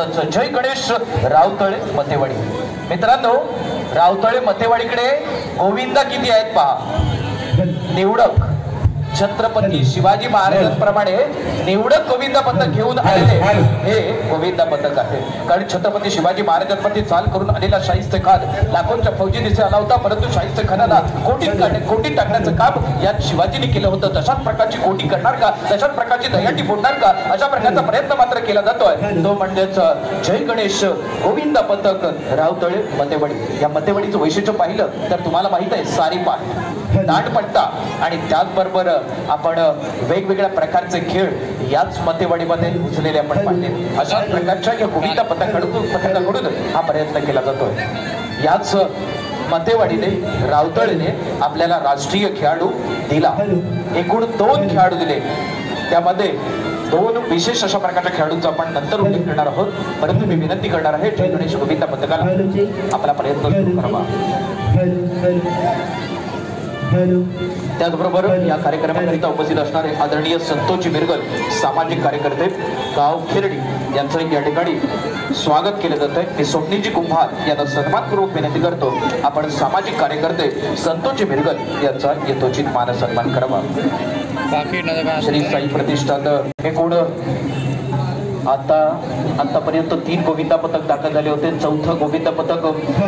अर्थातच जय गणेश रावतळे मतेवाडी। मित्रांनो, रावतळे मतेवाडीकडे गोविंदा किती आहेत पहा। निवडक छत्रपती शिवाजी महाराजांप्रमाणे निवडक गोविंदा पथक घेऊन आलेले हे गोविंदा पथक आहे। कारण छत्रपती शिवाजी महाराजांवरती चाल करून आलेला शाहिस्ते खान लाखोंच्या फौजी दिसे आला होता, परंतु शाहिस्ते खानाला कोटी टाकण्याचं काम यात शिवाजीने केलं होतं। तशाच प्रकारची कोटी करणार का, तशाच प्रकारची दहीहंडी फोडणार का, अशा प्रकारचा प्रयत्न मात्र केला जातोय। तो म्हणजेच जय गणेश गोविंदा पथक रावतळे मतेवाडी। या मतेवाडीचं वैशिष्ट्य पाहिलं तर तुम्हाला माहित आहे, सारीपाट, दांडपट्टा आणि त्याचबरोबर आपण वेगवेगळ्या प्रकारचे खेळ याच मतेवाडीमध्ये उचललेले आपण पाहिले। अशा प्रकारच्या या गोविंदा पथकाकडून हा प्रयत्न केला जातोय। याच मतेवाडीने रावतळेने आपल्याला राष्ट्रीय खेळाडू दिला। एकूण 2 खेळाडू दिले, त्यामध्ये 2 विशेष अशा प्रकारच्या खेळाडूंचा आपण नंतर उल्लेख करणार आहोत। परंतु मी विनंती करणार आहे जय गणेश गोविंदा पथकाला आपला प्रयत्न सुरू करावा। त्याचबरोबर या कार्यक्रमाकरिता उपस्थित असणारे आदरणीय संतोषजी मिरगल सामाजिक कार्यकर्ते गाव खिरडी यांचं या ठिकाणी स्वागत केलं जात आहे। मी स्वप्नीलजी कुंभार यांना सन्मानपूर्वक विनंती करतो, आपण सामाजिक कार्यकर्ते संतोषजी मिरगल यांचा यथोचित मान सन्मान करावा। श्री साई प्रतिष्ठान एकूण आतापर्यंत 3 गोविंदा पथक दाखल झाले होते। 4थं गोविंदा पथक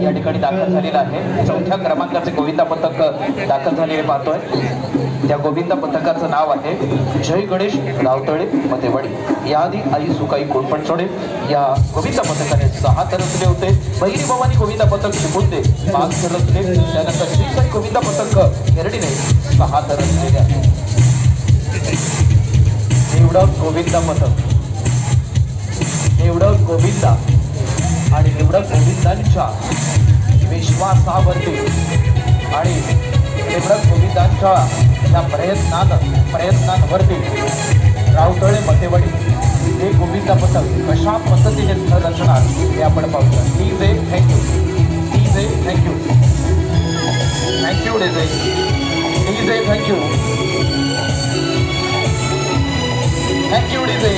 या ठिकाणी दाखल झालेलं आहे। 4थ्या क्रमांकाचे गोविंदा पथक दाखल झालेले पाहतोय। त्या गोविंदा पथकाचं नाव आहे जय गणेश रावतळे मतेवाडी। याआधी आई सुकाई कोळपणसोडे या गोविंदा पथकाने 6 थर रचले होते। बहिरी भवानी गोविंदा पथक चिमुंडे 5 थर रचले। त्यानंतर श्री साई गोविंदा पथक खेरडीने 6 थर रचलेले आहे। निवडक गोविंदा पथक, निवडक गोविंदा आणि निवडक गोविंदांच्या विश्वासावरती आणि निवडक गोविंदांच्या या प्रयत्नांवरती रावतळे मतेवाडी हे गोविंदा पथक कशा पद्धतीने थर रचणार हे आपण पाहूया। DJ thank you, DJ thank you, thank you DJ, DJ thank you, thank you DJ.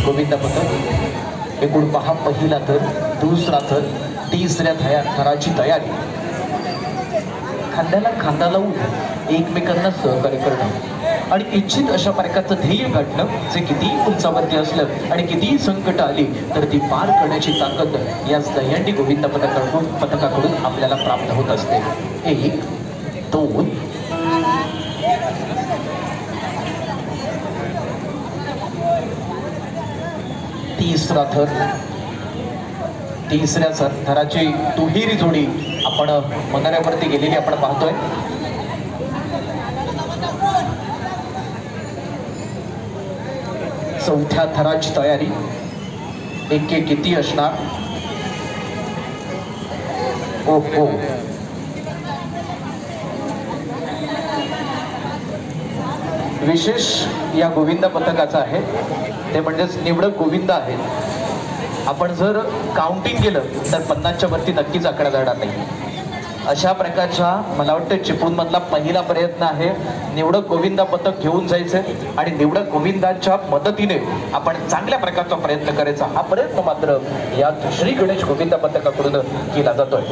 Govinda पथक एकूण 6 पहिला थर, दुसरा थर, तिसऱ्या थराची तयारी, खांद्याला खांदा लावून एकमेकांना सहकार्य करणं आणि इच्छित अशा प्रकारचं ध्येय गाठणं, जे कितीही उंचावरती असलं आणि कितीही संकट आली तर ती पार करण्याची ताकद या दहीहंडी गोविंदा पथकाकडून आपल्याला प्राप्त होत असते। 1 2 तिसरा थर, तिसऱ्या थराची दुहेरी जोडी आपण मंगळ्यावरती गेलेली आपण पाहतोय। चौथ्या थराची तयारी, एक किती असणार। ओहो, विशेष या गोविंदा पथकाचा आहे ते म्हणजेच निवडक गोविंदा आहेत। आपण जर काउंटिंग केलं तर 50च्या वरती नक्कीच आकडा जाणार नाही। अशा प्रकारचा मला वाटतं चिपळूणमधला पहिला प्रयत्न आहे निवडक गोविंदा पथक घेऊन जायचे आणि निवडक गोविंदांच्या मदतीने आपण चांगल्या प्रकारचा प्रयत्न करायचा। हा प्रयत्न मात्र यात श्री गणेश गोविंदा पथकाकडून केला जातोय।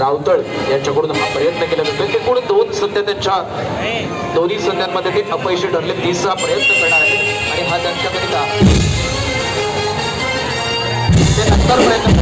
रावतळ यांच्याकडून हा प्रयत्न केला जातोय. एकूण 2 संध्या त्यांच्या दोन्ही संध्यांमध्ये ते अपयशी ठरले. 30रा प्रयत्न करणार आहे आणि हा त्यांच्याकरिता ते नंतर प्रयत्न